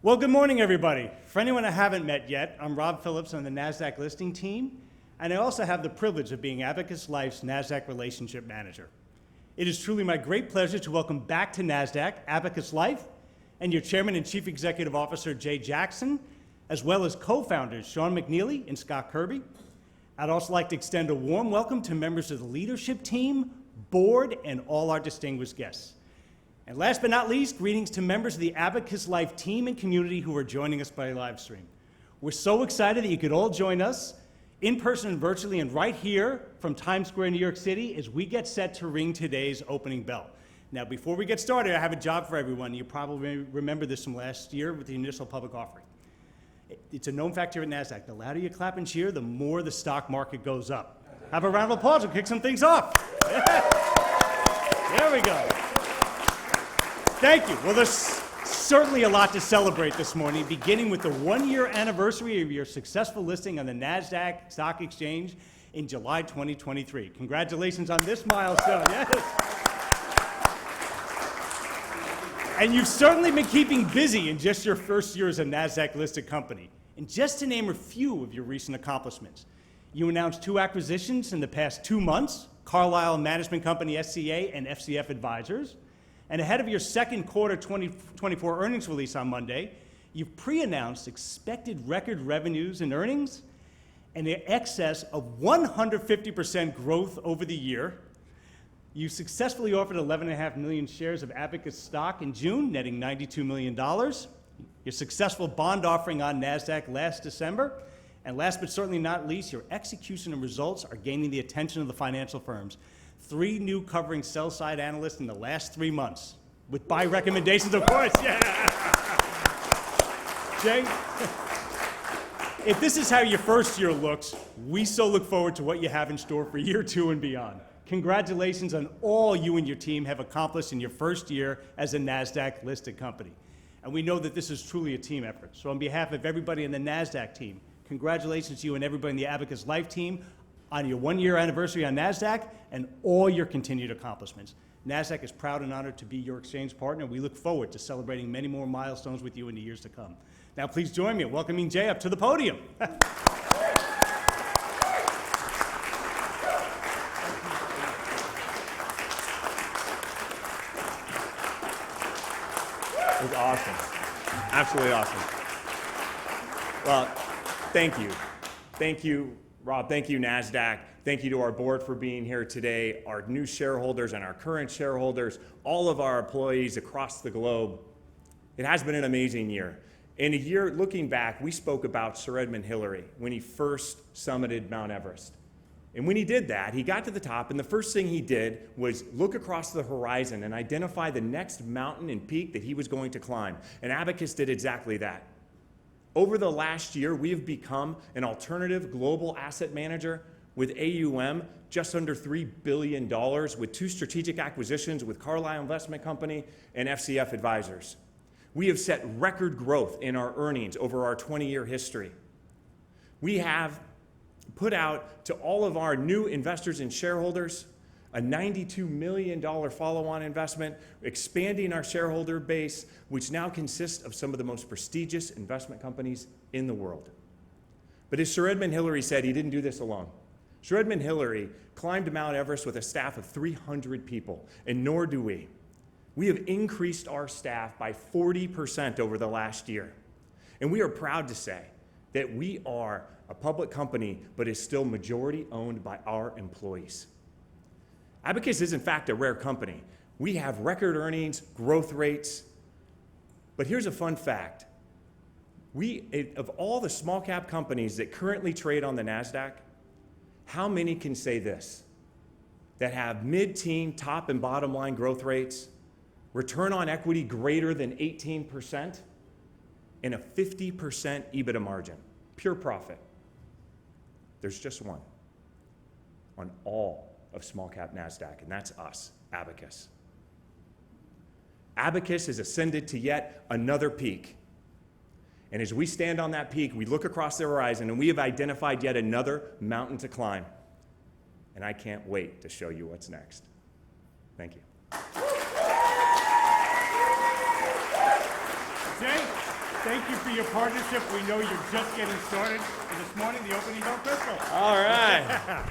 Well, good morning, everybody. For anyone I haven't met yet, I'm Rob Phillips on the Nasdaq listing team, and I also have the privilege of being Abacus Life's Nasdaq Relationship Manager. It is truly my great pleasure to welcome back to Nasdaq Abacus Life and your Chairman and Chief Executive Officer, Jay Jackson, as well as co-founders Sean McNeely and Scott Kirby. I'd also like to extend a warm welcome to members of the leadership team, board, and all our distinguished guests. And last but not least, greetings to members of the Abacus Life team and community who are joining us by live stream. We're so excited that you could all join us in person and virtually and right here from Times Square, New York City, as we get set to ring today's opening bell. Now, before we get started, I have a job for everyone. You probably remember this from last year with the initial public offering. It's a known fact here at Nasdaq. The louder you clap and cheer, the more the stock market goes up. Have a round of applause. We'll kick some things off. There we go. Thank you. Well, there's certainly a lot to celebrate this morning, beginning with the one-year anniversary of your successful listing on the Nasdaq Stock Exchange in July 2023. Congratulations on this milestone. Yes. And you've certainly been keeping busy in just your first year as a Nasdaq-listed company. And just to name a few of your recent accomplishments, you announced 2 acquisitions in the past 2 months, Carlisle Management Company SCA and FCF Advisors. And ahead of your second quarter 2024 earnings release on Monday, you've pre-announced expected record revenues and earnings and in excess of 150% growth over the year. You successfully offered 11.5 million shares of Abacus stock in June, netting $92 million. Your successful bond offering on Nasdaq last December. And last but certainly not least, your execution and results are gaining the attention of the financial firms. 3 new covering sell-side analysts in the last 3 months, with buy recommendations, of course. Yeah. Jay, if this is how your first year looks, we so look forward to what you have in store for year 2 and beyond. Congratulations on all you and your team have accomplished in your first year as a Nasdaq-listed company. And we know that this is truly a team effort. So on behalf of everybody in the Nasdaq team, congratulations to you and everybody in the Abacus Life team on your 1-year anniversary on Nasdaq and all your continued accomplishments. Nasdaq is proud and honored to be your exchange partner. We look forward to celebrating many more milestones with you in the years to come. Now, please join me in welcoming Jay up to the podium. It was awesome. Absolutely awesome. Well, thank you. Thank you, Rob. Thank you, Nasdaq. Thank you to our board for being here today, our new shareholders and our current shareholders, all of our employees across the globe. It has been an amazing year. In a year, looking back, we spoke about Sir Edmund Hillary when he first summited Mount Everest. And when he did that, he got to the top, and the first thing he did was look across the horizon and identify the next mountain and peak that he was going to climb. And Abacus did exactly that. Over the last year, we have become an alternative global asset manager with AUM just under $3 billion, with 2 strategic acquisitions with Carlisle Investment Company and FCF Advisors. We have set record growth in our earnings over our 20-year history. We have put out to all of our new investors and shareholders a $92 million follow-on investment, expanding our shareholder base, which now consists of some of the most prestigious investment companies in the world. But as Sir Edmund Hillary said, he didn't do this alone. Sir Edmund Hillary climbed Mount Everest with a staff of 300 people, and nor do we. We have increased our staff by 40% over the last year. And we are proud to say that we are a public company, but is still majority owned by our employees. Abacus is in fact a rare company. We have record earnings, growth rates, but here's a fun fact. Of all the small cap companies that currently trade on the Nasdaq, how many can say this? That have mid-teen top and bottom line growth rates, return on equity greater than 18%, and a 50% EBITDA margin, pure profit. There's just one on all of small cap Nasdaq, and that's us, Abacus. Abacus has ascended to yet another peak. And as we stand on that peak, we look across the horizon and we have identified yet another mountain to climb. And I can't wait to show you what's next. Thank you. Jay, Thank you for your partnership. We know you're just getting started. And this morning, the opening bell, Crystal. All right.